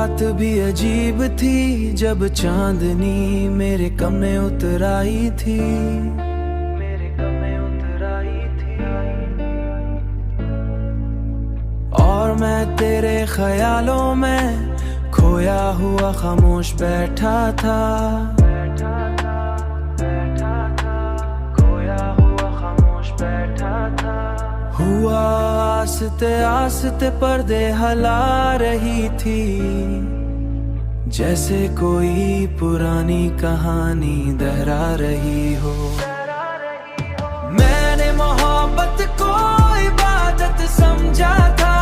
रात भी अजीब थी जब चांदनी मेरे कमरे उतर आई थी, मेरे कमरे उतर आई थी। और मैं तेरे ख्यालों में खोया हुआ खामोश बैठा था, खोया हुआ खामोश बैठा था। हुआ आस्ते आस्ते पर्दे हिला रही थी, जैसे कोई पुरानी कहानी दोहरा रही हो। मैंने मोहब्बत को इबादत समझा था,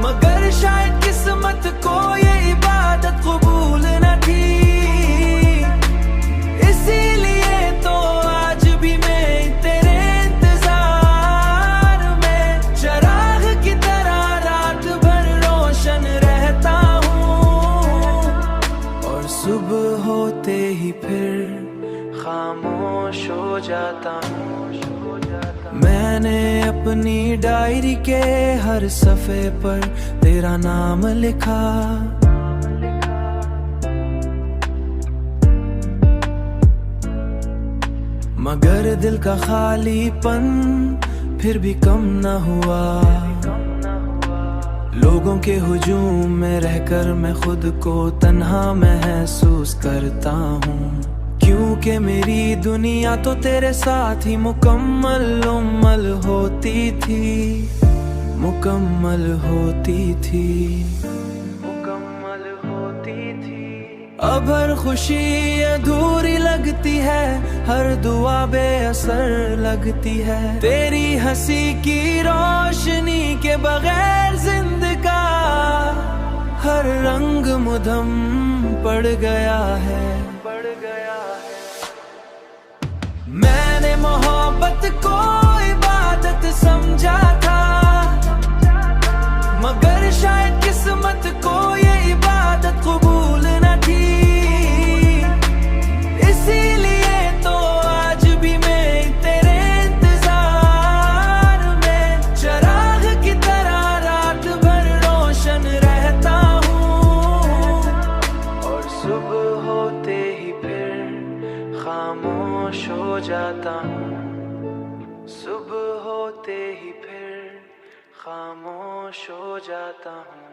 मगर शायद किस्मत को ये इबादत कबूल न थी। इसीलिए तो आज भी मैं तेरे इंतजार में चराग की तरह रात भर रोशन रहता हूँ, और सुबह होते ही फिर खामोश हो जाता हूँ। मैंने अपनी डायरी के हर सफ़े पर तेरा नाम लिखा, मगर दिल का खालीपन फिर भी कम न हुआ। लोगों के हुजूम में रहकर मैं खुद को तन्हा महसूस करता हूँ, क्योंकि मेरी दुनिया तो तेरे साथ ही मुकम्मल होती थी, मुकम्मल होती थी, मुकम्मल होती थी। अब हर खुशी अधूरी लगती है, हर दुआ बेअसर लगती है। तेरी हंसी की रोशनी के बगैर जिंदगा हर रंग मुधम पड़ गया है, पड़ गया है। मैंने मोहब्बत को इबादत समझा था, मगर शायद किस्मत को ये इबादत कबूल न थी। इसीलिए तो आज भी मैं तेरे इंतजार में चराग की तरह रात भर रोशन रहता हूँ, और सुबह होते ही फिर खामोश हो जाता हूँ, सुबह होते ही फिर खामोश हो जाता हूँ।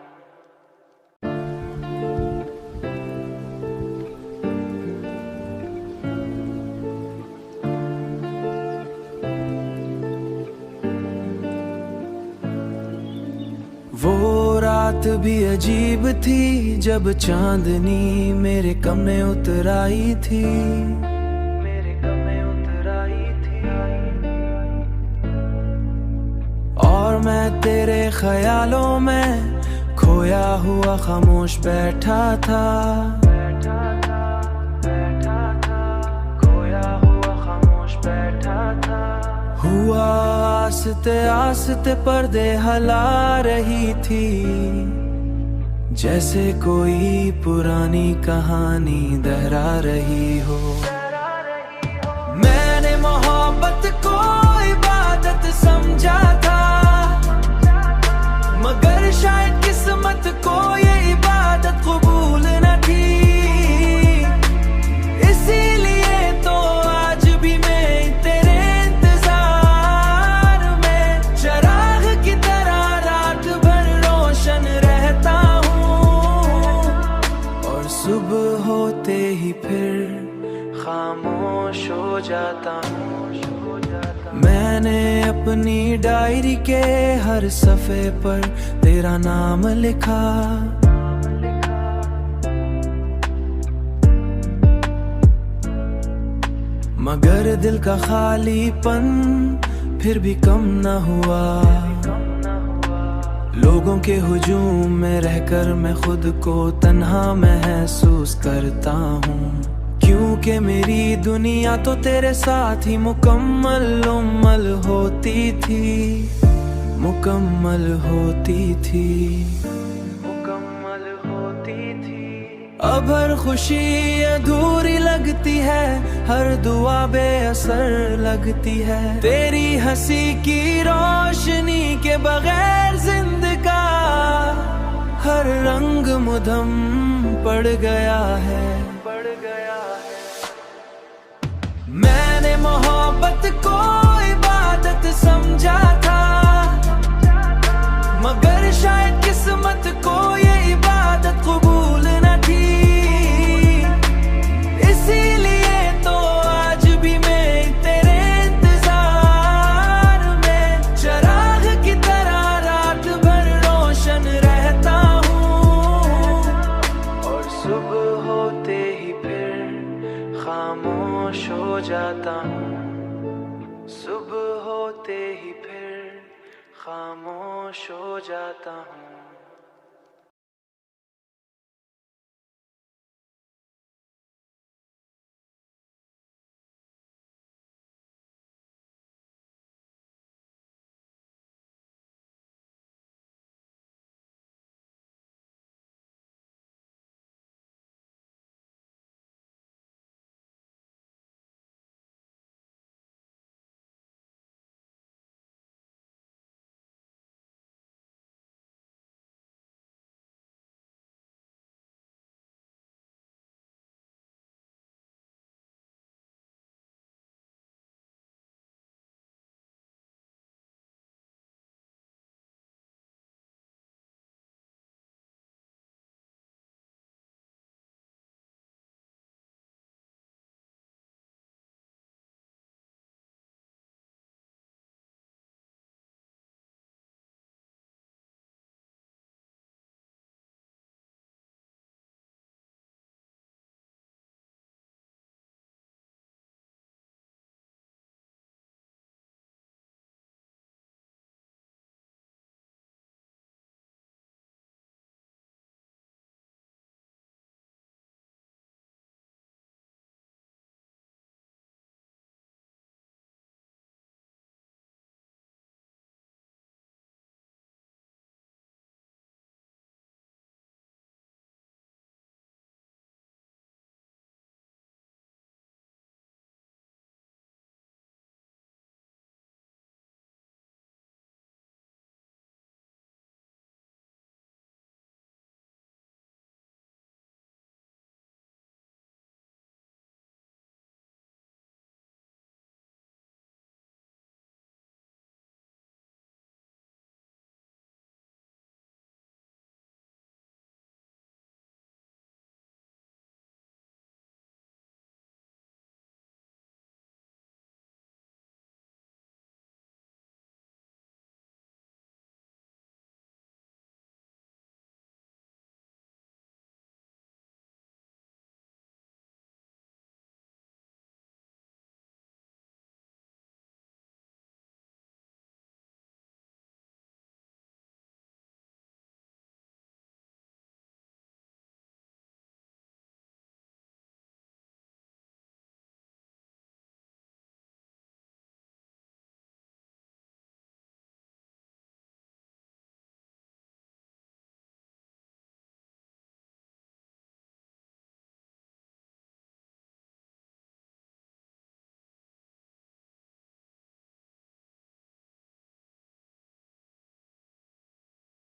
वो रात भी अजीब थी जब चांदनी मेरे कमरे उतर आई थी, मेरे कमरे उतर आई थी। और मैं तेरे ख्यालों में खोया हुआ खामोश बैठा था, खोया हुआ खामोश बैठा था। हुआ आस्ते आस्ते पर्दे हिला रही थी, जैसे कोई पुरानी कहानी दोहरा रही हो। मैंने मोहब्बत को इबादत समझा था, मगर शायद किस्मत को ये इबादत कबूल न थी। इसीलिए तो आज भी मैं तेरे इंतजार में चराग की तरह रात भर रोशन रहता हूँ, और सुबह होते ही फिर खामोश हो जाता हूँ। मैंने अपनी डायरी के हर सफ़े पर तेरा नाम लिखा, मगर दिल का खालीपन फिर भी कम न हुआ। लोगों के हुजूम में रहकर मैं खुद को तन्हा महसूस करता हूँ, क्योंकि मेरी दुनिया तो तेरे साथ ही मुकम्मल होती थी, मुकम्मल होती थी, मुकम्मल होती थी। अब हर खुशी अधूरी लगती है, हर दुआ बेअसर लगती है। तेरी हंसी की रोशनी के बगैर जिंदगा हर रंग मुधम पड़ गया है। मैंने मोहब्बत को इबादत समझा था, मगर शायद किस्मत को ये इबादत कबूल न थी। इसीलिए तो आज भी मैं तेरे इंतजार में चिराग की तरह रात भर रोशन रहता हूँ, और सुबह होते ही फिर खामोश हो जाता हूँ। सुबह होते ही फिर खामोश हो जाता हूँ।